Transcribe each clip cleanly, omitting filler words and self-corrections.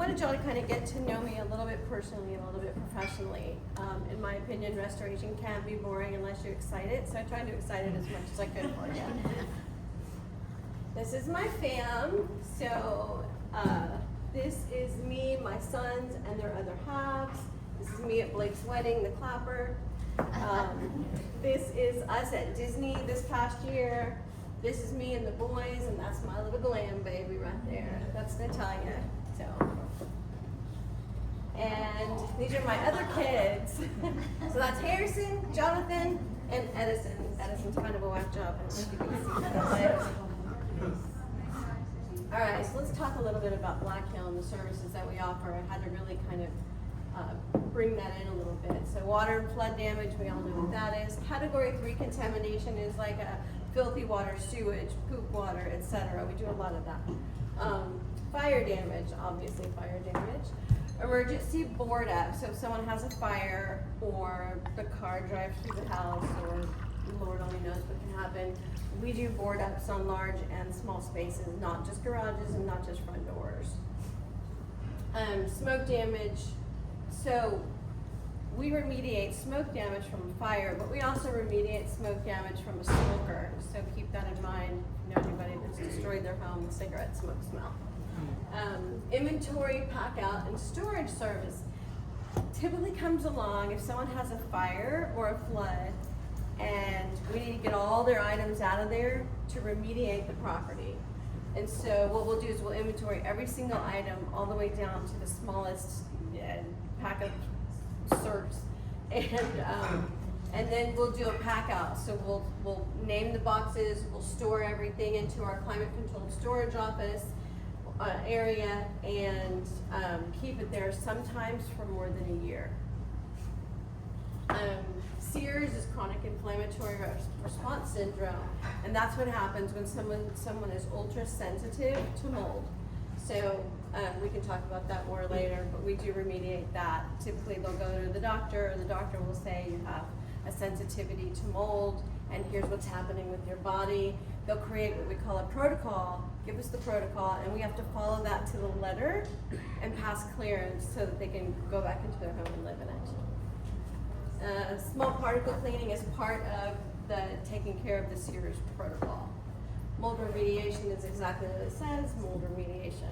wanted y'all to kind of get to know me a little bit personally and a little bit professionally. In my opinion, restoration can be boring unless you excite it, so I tried to excite it as much as I could for you. This is my fam. So this is me, my sons, and their other halves. This is me at Blake's wedding, the clapper. This is us at Disney this past year. This is me and the boys, and that's my little glam baby right there. That's Natalia. So, and these are my other kids. So that's Harrison, Jonathan, and Edison. Edison's kind of a whack job. I don't know if you can see that. All right, so let's talk a little bit about Blackhill and the services that we offer. I had to really kind of bring that in a little bit. So water and flood damage, we all know what that is. Category 3 contamination is like a filthy water, sewage, poop water, etc. We do a lot of that. Fire damage, obviously fire damage. Emergency board up, so if someone has a fire or the car drives through the house or Lord only knows what can happen, we do board ups on large and small spaces, not just garages and not just front doors. Smoke damage, so we remediate smoke damage from a fire, but we also remediate smoke damage from a smoker. So keep that in mind. You know, anybody that's destroyed their home with cigarette smoke smell. Inventory, pack out, and storage service typically comes along if someone has a fire or a flood and we need to get all their items out of there to remediate the property. And so what we'll do is we'll inventory every single item all the way down to the smallest pack of certs, and then we'll do a pack out. So we'll name the boxes, we'll store everything into our climate controlled storage office area, and keep it there sometimes for more than a year. SIRS is chronic inflammatory response syndrome, and that's what happens when someone is ultra sensitive to mold. So we can talk about that more later, but we do remediate that. Typically they'll go to the doctor, and the doctor will say you have a sensitivity to mold, and here's what's happening with your body. They'll create what we call a protocol, give us the protocol, and we have to follow that to the letter and pass clearance so that they can go back into their home and live in it. Small particle cleaning is part of the taking care of the SIRS protocol. Mold remediation is exactly what it says, mold remediation.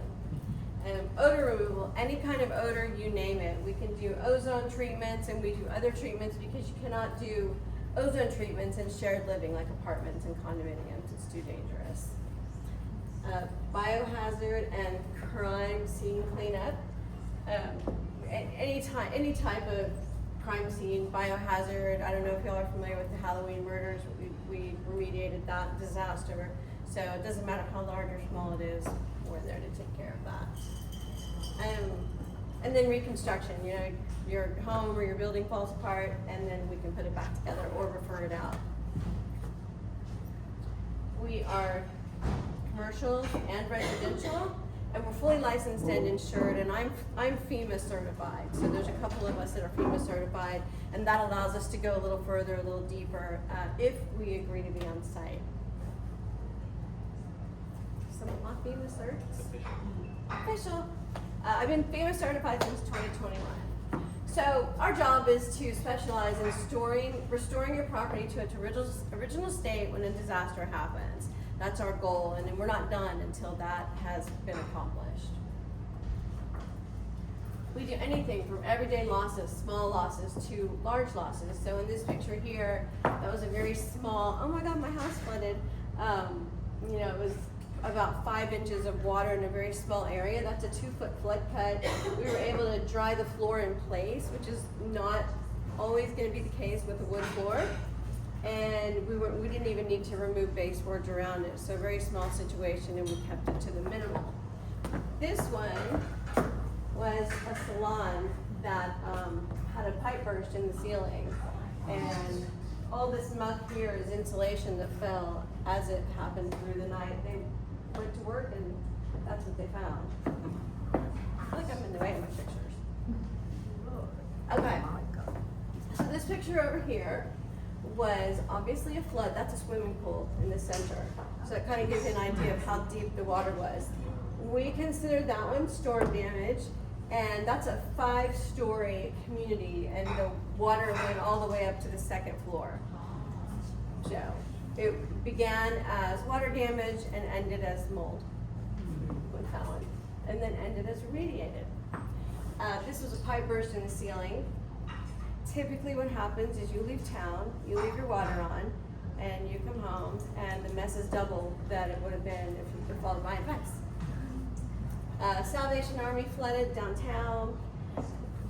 Odor removal, any kind of odor, you name it. We can do ozone treatments, and we do other treatments because you cannot do ozone treatments in shared living like apartments and condominiums. It's too dangerous. Biohazard and crime scene cleanup. Any type of crime scene, biohazard. I don't know if y'all are familiar with the Halloween murders. We remediated that disaster. So it doesn't matter how large or small it is, we're there to take care of that. And then reconstruction, you know, your home or your building falls apart, and then we can put it back together or refer it out. We are commercial and residential, and we're fully licensed and insured, and I'm FEMA certified. So there's a couple of us that are FEMA certified, and that allows us to go a little further, a little deeper, if we agree to be on site. Someone want FEMA certs? Official. I've been FEMA certified since 2021. So our job is to specialize in restoring your property to its original state when a disaster happens. That's our goal, and then we're not done until that has been accomplished. We do anything from everyday losses, small losses, to large losses. So in this picture here, that was a very small, oh my God, my house flooded. You know, it was about 5 inches of water in a very small area. That's a 2-foot flood cut. We were able to dry the floor in place, which is not always going to be the case with a wood floor. And we didn't even need to remove baseboards around it. So a very small situation, and we kept it to the minimal. This one was a salon that had a pipe burst in the ceiling. And all this muck here is insulation that fell as it happened through the night. They went to work, and that's what they found. I feel like I'm in the way of my pictures. Okay, so this picture over here was obviously a flood. That's a swimming pool in the center. So it kind of gives you an idea of how deep the water was. We consider that one storm damage, And that's a 5-story community, and the water went all the way up to the 2nd floor. So it began as water damage and ended as mold when found, and then ended as irradiated. This was a pipe burst in the ceiling. Typically what happens is you leave town, you leave your water on, and you come home, and the mess is double that it would have been if you could follow my advice. Salvation Army flooded downtown.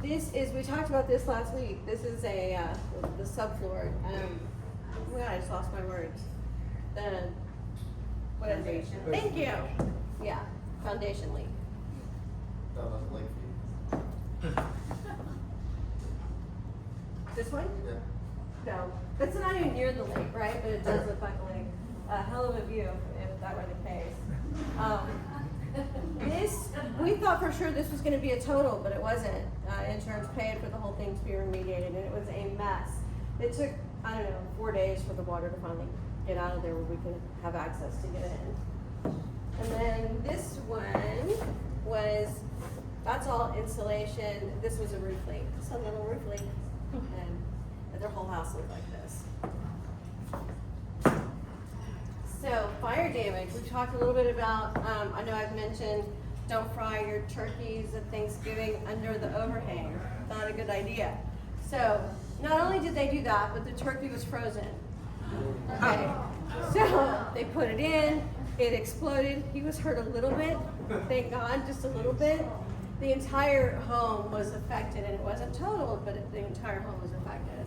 This is, we talked about this last week. This is the subfloor. Oh my God, I just lost my words. What is it? Thank you. Yeah, foundation leak. That was Lakeview. This one? Yeah. No, that's not even near the lake, right? But it does look like a lake. A hell of a view if that were the case. This, we thought for sure this was going to be a total, but it wasn't. Insurance paid for the whole thing to be remediated, and it was a mess. It took, I don't know, 4 days for the water to finally get out of there where we could have access to get in. And then this one was, that's all insulation. This was a roof leak, just a little roof leak, and their whole house looked like this. So fire damage, we've talked a little bit about, I know I've mentioned don't fry your turkeys at Thanksgiving under the overhang. Not a good idea. So not only did they do that, but the turkey was frozen. Okay, so they put it in, it exploded. He was hurt a little bit, thank God, just a little bit. The entire home was affected, and it wasn't total, but the entire home was affected.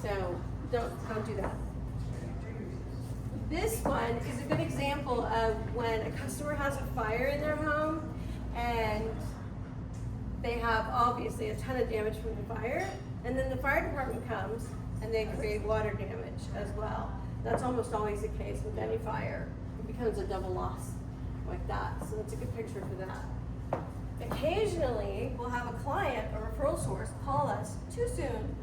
So don't do that. This one is a good example of when a customer has a fire in their home and they have obviously a ton of damage from the fire, and then the fire department comes and they create water damage as well. That's almost always the case with any fire. It becomes a double loss like that. So that's a good picture for that. Occasionally, we'll have a client, a referral source, call us too soon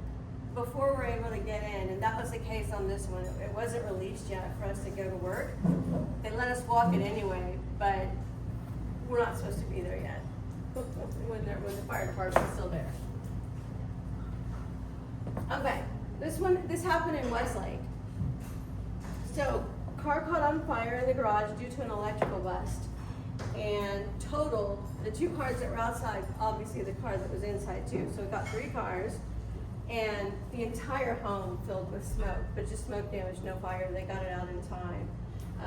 before we're able to get in, and that was the case on this one. It wasn't released yet for us to go to work. They let us walk it anyway, but we're not supposed to be there yet when the fire department's still there. Okay, this happened in Westlake. So, car caught on fire in the garage due to an electrical bust, and total, the 2 cars that were outside, obviously the car that was inside too, so it got 3 cars. And the entire home filled with smoke, but just smoke damage, no fire. They got it out in time.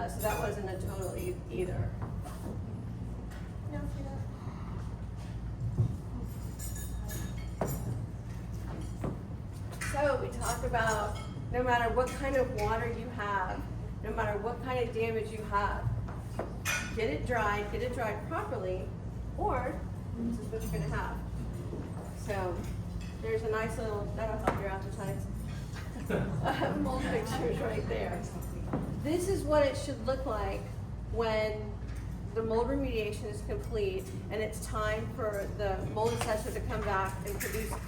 So that wasn't a total either. You don't see that? So we talk about no matter what kind of water you have, no matter what kind of damage you have, get it dried properly, or this is what you're gonna have. So there's a nice little, that'll help your appetites. Mold pictures right there. This is what it should look like when the mold remediation is complete and it's time for the mold assessor to come back and produce a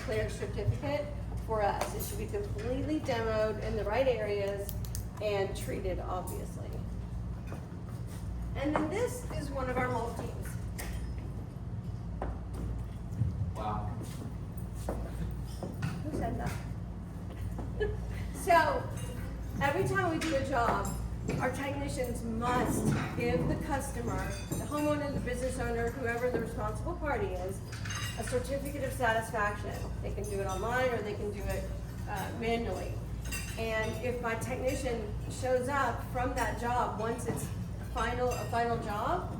clear certificate for us. It should be completely demoed in the right areas and treated, obviously. And then this is one of our mold teams. Wow. Who said that? So, every time we do a job, our technicians must give the customer, the homeowner, the business owner, whoever the responsible party is, a certificate of satisfaction. They can do it online or they can do it manually. And if my technician shows up from that job, once it's a final job,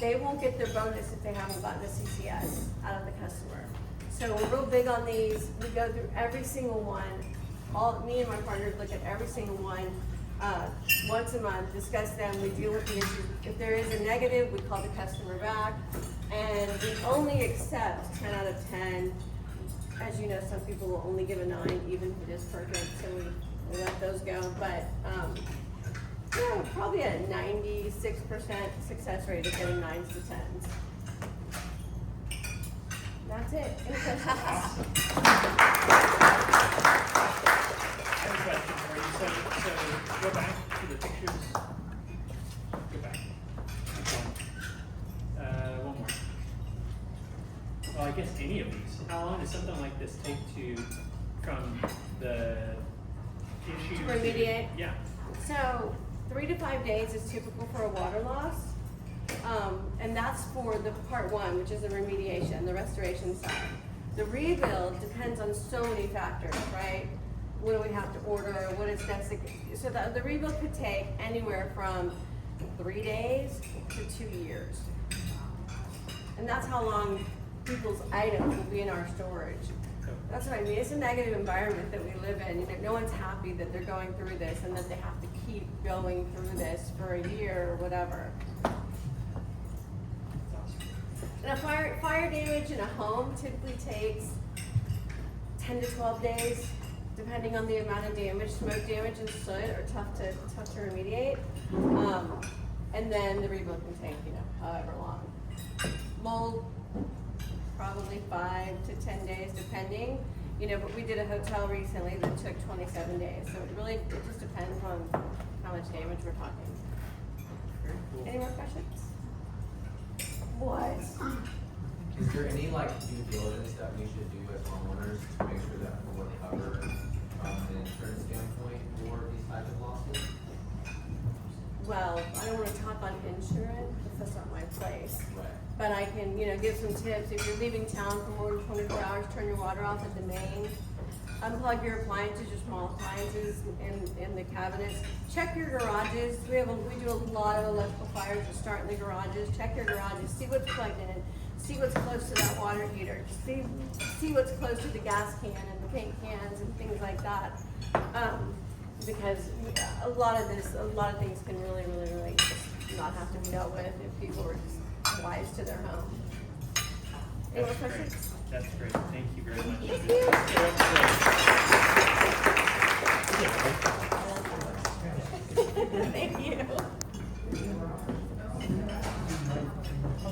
they won't get their bonus if they haven't gotten a CCS out of the customer. So we're real big on these. We go through every single one. Me and my partners look at every single one once a month, discuss them, we deal with the issue. If there is a negative, we call the customer back, and we only accept 10 out of 10. As you know, some people will only give a 9, even if it is perfect, so we let those go. But yeah, probably a 96% success rate of getting 9s to 10s. That's it. Any questions? So go back to the pictures. Go back. One more. well, I guess any of these. How long does something like this take from the issue To remediate? Yeah. So 3 to 5 days is typical for a water loss. And that's for the part one, which is the remediation, the restoration side. The rebuild depends on so many factors, right? What do we have to order? What is necessary? So the rebuild could take anywhere from 3 days to 2 years. And that's how long people's items will be in our storage. That's what I mean. It's a negative environment that we live in. You know, no one's happy that they're going through this and that they have to keep going through this for a year or whatever. And a fire damage in a home typically takes 10 to 12 days, depending on the amount of damage. Smoke damage and soot are tough to remediate. And then the rebuild can take, you know, however long. Mold, probably 5 to 10 days, depending. You know, but we did a hotel recently that took 27 days. So it just depends on how much damage we're talking. Very cool. Any more questions? What? Is there any like due diligence that we should do as homeowners to make sure that we're covered from an insurance standpoint for these types of losses? Well, I don't want to talk on insurance because that's not my place. Right. But I can, you know, give some tips. If you're leaving town for more than 24 hours, turn your water off at the main. Unplug your appliances, your small appliances in the cabinets. Check your garages. We do a lot of electrical fires that start in the garages. Check your garages. See what's plugged in. See what's close to that water heater. See what's close to the gas can and the paint cans and things like that. Because a lot of things can really just not have to be dealt with if people are just wise to their home. Any more That's great. questions? That's great. Thank you very much. Thank you. Thank you.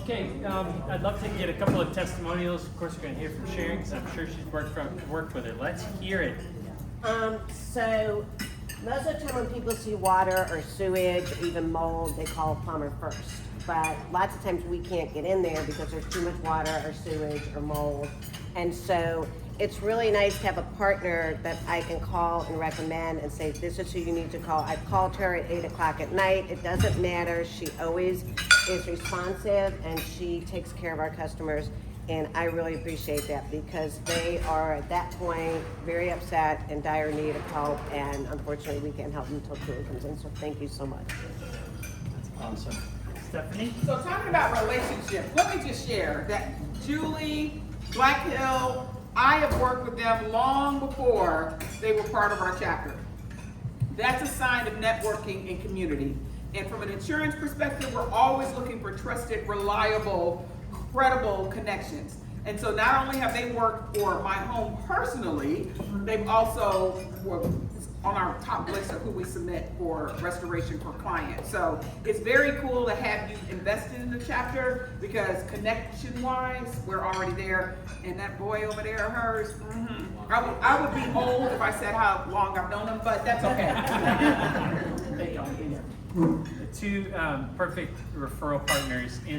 Okay, I'd love to get a couple of testimonials. Of course, we're going to hear from Sharon because I'm sure she's worked with her. Let's hear it. So most of the time when people see water or sewage or even mold, they call a plumber first. But lots of times we can't get in there because there's too much water or sewage or mold. And so it's really nice to have a partner that I can call and recommend and say, this is who you need to call. I've called her at 8 o'clock at night. It doesn't matter. She always is responsive and she takes care of our customers. And I really appreciate that because they are at that point very upset and dire need of help. And unfortunately, we can't help them until Juli comes in. So thank you so much. That's awesome. Stephanie? So talking about relationships, let me just share that Juli, Blackhill, I have worked with them long before they were part of our chapter. That's a sign of networking and community. And from an insurance perspective, we're always looking for trusted, reliable, credible connections. And so not only have they worked for my home personally, they've also were on our top list of who we submit for restoration for clients. So it's very cool to have you invested in the chapter because connection-wise, we're already there. And that boy over there, hers, I would be old if I said how long I've known him, but that's okay. The two perfect referral partners in